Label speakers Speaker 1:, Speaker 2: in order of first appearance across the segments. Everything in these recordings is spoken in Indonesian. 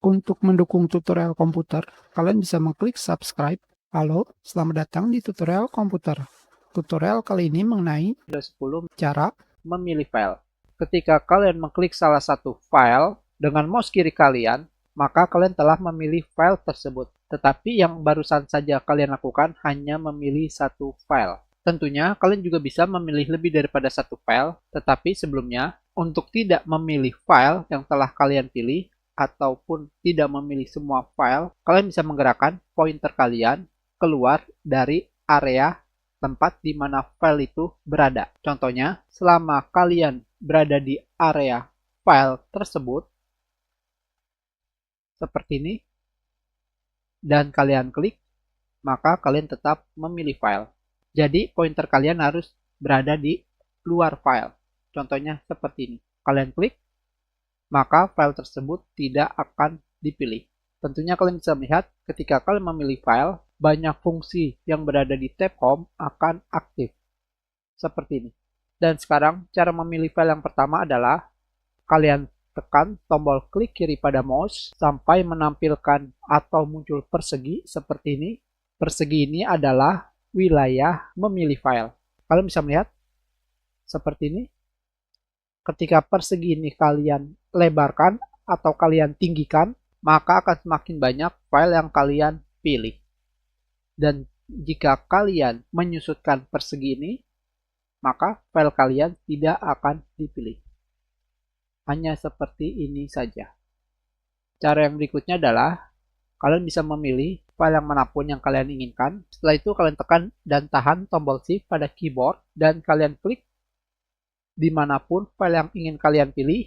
Speaker 1: Untuk mendukung tutorial komputer, kalian bisa mengklik subscribe. Halo, selamat datang di tutorial komputer. Tutorial kali ini mengenai
Speaker 2: 10
Speaker 1: cara
Speaker 2: memilih file. Ketika kalian mengklik salah satu file dengan mouse kiri kalian, maka kalian telah memilih file tersebut. Tetapi yang barusan saja kalian lakukan hanya memilih satu file. Tentunya kalian juga bisa memilih lebih daripada satu file, tetapi sebelumnya untuk tidak memilih file yang telah kalian pilih ataupun tidak memilih semua file, kalian bisa menggerakkan pointer kalian keluar dari area tempat di mana file itu berada. Contohnya, selama kalian berada di area file tersebut, seperti ini, dan kalian klik, maka kalian tetap memilih file. Jadi, pointer kalian harus berada di luar file. Contohnya seperti ini. Kalian klik, maka file tersebut tidak akan dipilih. Tentunya kalian bisa melihat ketika kalian memilih file, banyak fungsi yang berada di tab Home akan aktif. Seperti ini. Dan sekarang cara memilih file yang pertama adalah kalian tekan tombol klik kiri pada mouse sampai menampilkan atau muncul persegi seperti ini. Persegi ini adalah wilayah memilih file. Kalian bisa melihat seperti ini. Ketika persegi ini kalian lebarkan atau kalian tinggikan, maka akan semakin banyak file yang kalian pilih. Dan jika kalian menyusutkan persegi ini, maka file kalian tidak akan dipilih. Hanya seperti ini saja. Cara yang berikutnya adalah kalian bisa memilih file yang manapun yang kalian inginkan. Setelah itu kalian tekan dan tahan tombol Shift pada keyboard dan kalian klik dimanapun file yang ingin kalian pilih,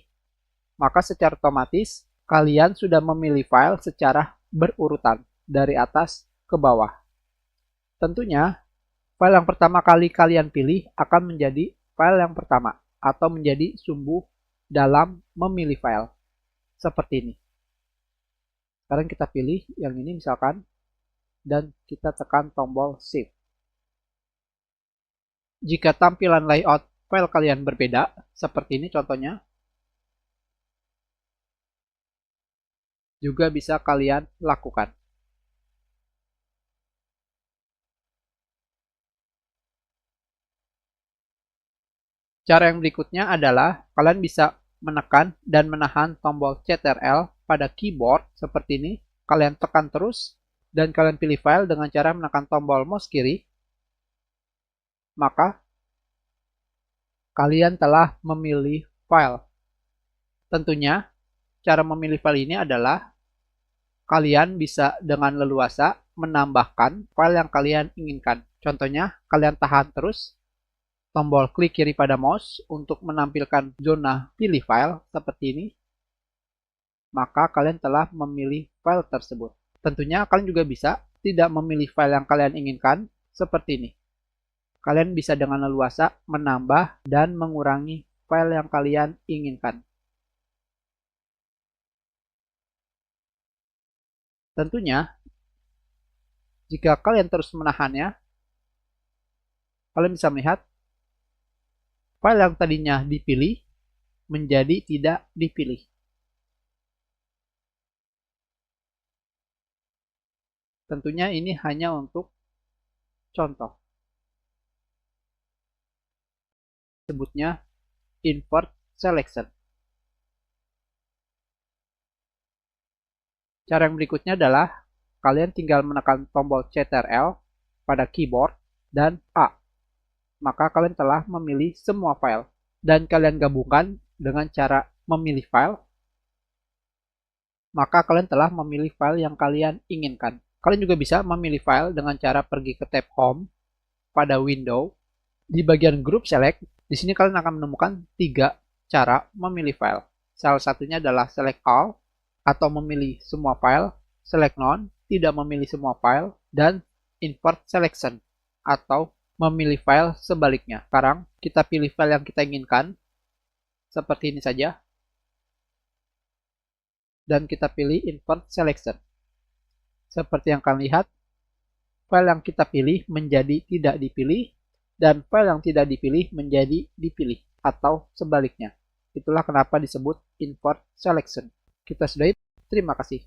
Speaker 2: maka secara otomatis kalian sudah memilih file secara berurutan dari atas ke bawah. Tentunya, file yang pertama kali kalian pilih akan menjadi file yang pertama atau menjadi sumbu dalam memilih file. Seperti ini. Sekarang kita pilih yang ini misalkan, dan kita tekan tombol Shift. Jika tampilan layout file kalian berbeda, seperti ini contohnya, juga bisa kalian lakukan. Cara yang berikutnya adalah kalian bisa menekan dan menahan tombol Ctrl pada keyboard seperti ini. Kalian tekan terus dan kalian pilih file dengan cara menekan tombol mouse kiri. Maka kalian telah memilih file. Tentunya, cara memilih file ini adalah kalian bisa dengan leluasa menambahkan file yang kalian inginkan. Contohnya, kalian tahan terus tombol klik kiri pada mouse untuk menampilkan zona pilih file seperti ini. Maka kalian telah memilih file tersebut. Tentunya, kalian juga bisa tidak memilih file yang kalian inginkan seperti ini. Kalian bisa dengan leluasa menambah dan mengurangi file yang kalian inginkan. Tentunya, jika kalian terus menahannya, kalian bisa melihat file yang tadinya dipilih menjadi tidak dipilih. Tentunya ini hanya untuk contoh. Sebutnya invert selection. Cara yang berikutnya adalah kalian tinggal menekan tombol Ctrl pada keyboard dan A. Maka kalian telah memilih semua file dan kalian gabungkan dengan cara memilih file. Maka kalian telah memilih file yang kalian inginkan. Kalian juga bisa memilih file dengan cara pergi ke tab Home pada window. Di bagian Group Select, di sini kalian akan menemukan 3 cara memilih file. Salah satunya adalah Select All, atau memilih semua file, Select None, tidak memilih semua file, dan Invert Selection, atau memilih file sebaliknya. Sekarang, kita pilih file yang kita inginkan, seperti ini saja, dan kita pilih Invert Selection. Seperti yang kalian lihat, file yang kita pilih menjadi tidak dipilih, dan file yang tidak dipilih menjadi dipilih, atau sebaliknya. Itulah kenapa disebut invert selection. Kita sudahi. Terima kasih.